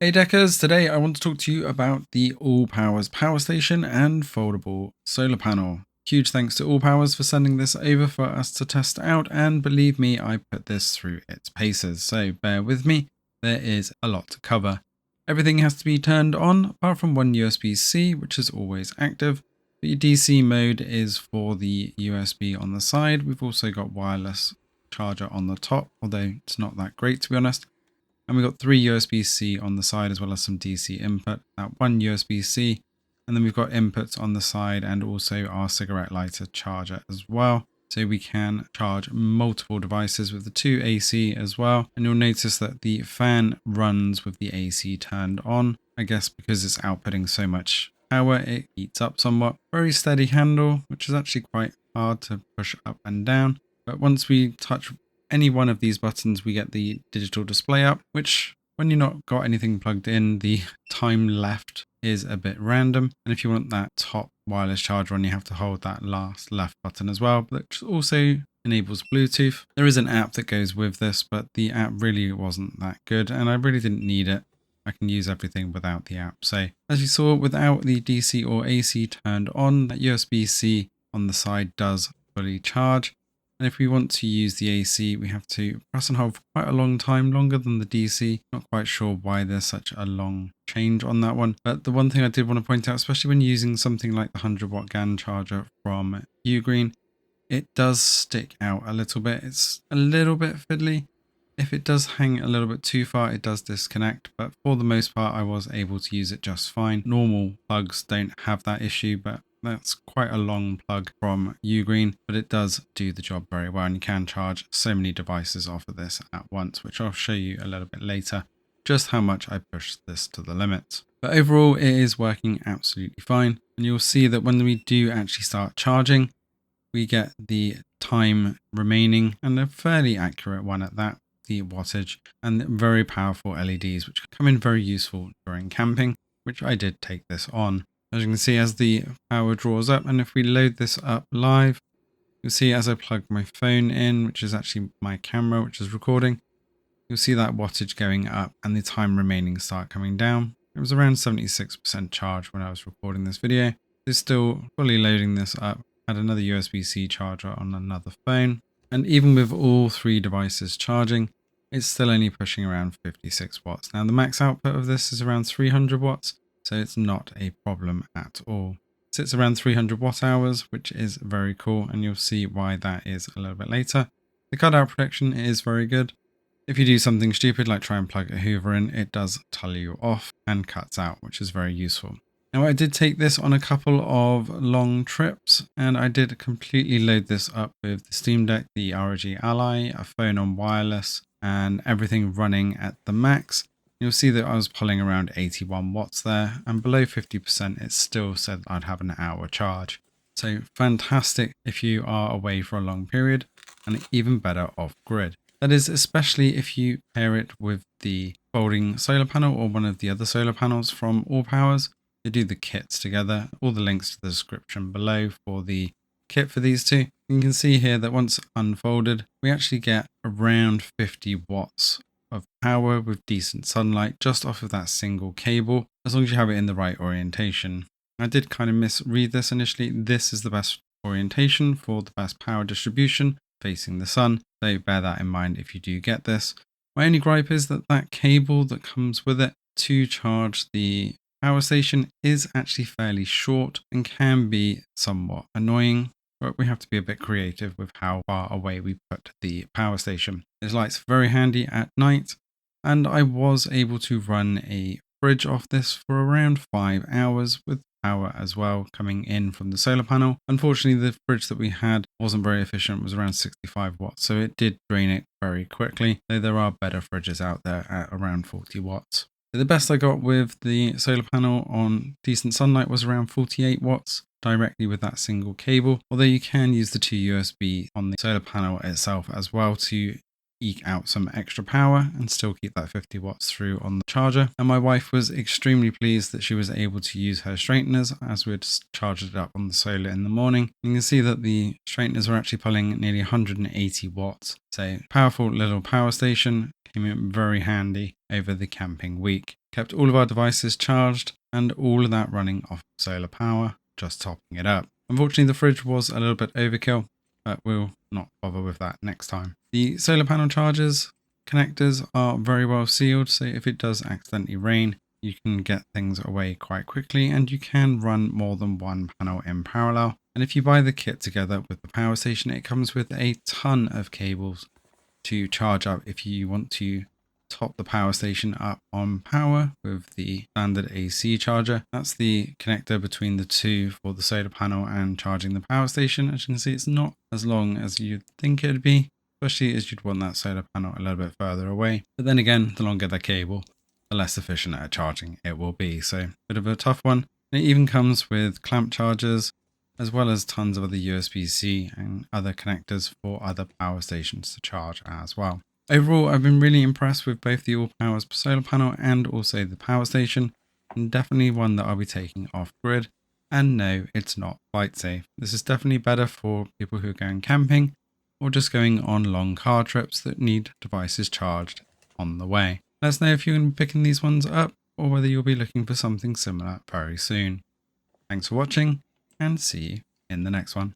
Hey Deckers, today I want to talk to you about the ALLPOWERS power station and foldable solar panel. Huge thanks to ALLPOWERS for sending this over for us to test out, and believe me, I put this through its paces, so bear with me, there is a lot to cover. Everything has to be turned on apart from one USB-C, which is always active, but your DC mode is for the USB on the side. We've also got wireless charger on the top, although it's not that great to be honest. And we've got 3 USB-C on the side as well as some DC input, that one USB-C, and then we've got inputs on the side and also our cigarette lighter charger as well. So we can charge multiple devices with the 2 AC as well. And you'll notice that the fan runs with the AC turned on. I guess because it's outputting so much power, it heats up somewhat. Very steady handle, which is actually quite hard to push up and down. But once we touch any one of these buttons, we get the digital display up, which when you're not got anything plugged in, the time left is a bit random. And if you want that top wireless charger on, you have to hold that last left button as well, which also enables Bluetooth. There is an app that goes with this, but the app really wasn't that good and I really didn't need it. I can use everything without the app. So as you saw, without the DC or AC turned on, that USB-C on the side does fully charge. And if we want to use the AC, we have to press and hold for quite a long time, longer than the DC. Not quite sure why there's such a long change on that one. But the one thing I did want to point out, especially when using something like the 100-watt GAN charger from Ugreen, it does stick out a little bit. It's a little bit fiddly. If it does hang a little bit too far, it does disconnect, but for the most part, I was able to use it just fine. Normal plugs don't have that issue, but that's quite a long plug from Ugreen, but it does do the job very well, and you can charge so many devices off of this at once, which I'll show you a little bit later, just how much I pushed this to the limit. But overall, it is working absolutely fine, and you'll see that when we do actually start charging, we get the time remaining, and a fairly accurate one at that, the wattage, and very powerful LEDs, which come in very useful during camping, which I did take this on. As you can see, as the power draws up, and if we load this up live, you'll see as I plug my phone in, which is actually my camera, which is recording, you'll see that wattage going up and the time remaining start coming down. It was around 76% charge when I was recording this video. It's still fully loading this up. Had another USB-C charger on another phone. And even with all 3 devices charging, it's still only pushing around 56 watts. Now the max output of this is around 300 watts, so it's not a problem at all. It sits around 300 watt hours, which is very cool, and you'll see why that is a little bit later. The cutout protection is very good. If you do something stupid like try and plug a Hoover in, it does tally you off and cuts out, which is very useful. Now I did take this on a couple of long trips, and I did completely load this up with the Steam Deck, the ROG Ally, a phone on wireless, and everything running at the max. You'll see that I was pulling around 81 watts there, and below 50% it still said I'd have an hour charge. So fantastic if you are away for a long period, and even better off grid. That is especially if you pair it with the folding solar panel or one of the other solar panels from ALLPOWERS. They do the kits together. All the links to the description below for the kit for these two. You can see here that once unfolded, we actually get around 50 watts of power with decent sunlight just off of that single cable, as long as you have it in the right orientation. I did kind of misread this initially. This is the best orientation for the best power distribution facing the sun, so bear that in mind if you do get this. My only gripe is that that cable that comes with it to charge the power station is actually fairly short and can be somewhat annoying, but we have to be a bit creative with how far away we put the power station. This light's very handy at night, and I was able to run a fridge off this for around 5 hours with power as well coming in from the solar panel. Unfortunately, the fridge that we had wasn't very efficient, it was around 65 watts, so it did drain it very quickly, though there are better fridges out there at around 40 watts. The best I got with the solar panel on decent sunlight was around 48 watts directly with that single cable, although you can use the 2 USB on the solar panel itself as well to eke out some extra power and still keep that 50 watts through on the charger. And my wife was extremely pleased that she was able to use her straighteners as we'd charged it up on the solar in the morning. You can see that the straighteners were actually pulling nearly 180 watts. So powerful little power station, came in very handy over the camping week. kept all of our devices charged, and all of that running off solar power, just topping it up. Unfortunately, the fridge was a little bit overkill, but we'll not bother with that next time. The solar panel chargers connectors are very well sealed, so if it does accidentally rain, you can get things away quite quickly, and you can run more than one panel in parallel. And if you buy the kit together with the power station, it comes with a ton of cables to charge up if you want to top the power station up on power with the standard AC charger. That's the connector between the two for the solar panel and charging the power station. As you can see, it's not as long as you'd think it'd be, especially as you'd want that solar panel a little bit further away. But then again, the longer the cable, the less efficient at charging it will be. So a bit of a tough one. And it even comes with clamp chargers, as well as tons of other USB-C and other connectors for other power stations to charge as well. Overall, I've been really impressed with both the ALLPOWERS solar panel and also the power station, and definitely one that I'll be taking off grid. And no, it's not flight safe. This is definitely better for people who are going camping or just going on long car trips that need devices charged on the way. Let us know if you're going to be picking these ones up or whether you'll be looking for something similar very soon. Thanks for watching, and see you in the next one.